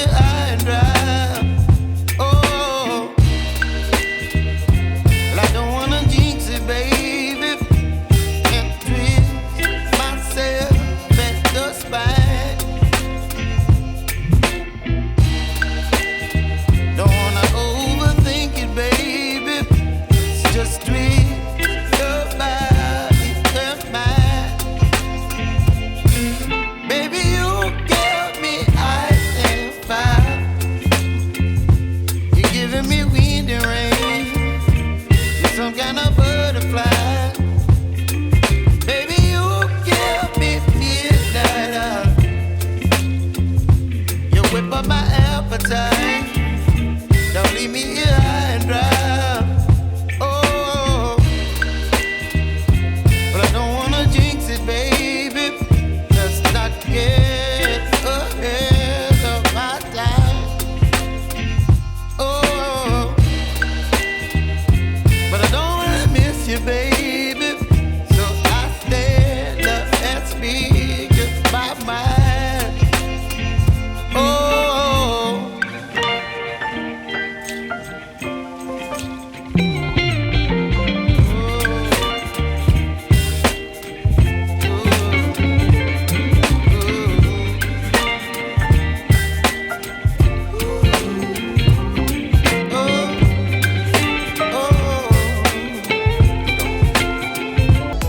high and dry. Oh, well, I don't wanna jinx it, baby, and twist myself at the spine. Don't wanna overthink it, baby. It's just twist your body and mine. Baby, you give me ice and fire. You're giving me wind and rain. You're some kind of butterfly. Baby, you give me midnight. You whip up my appetite.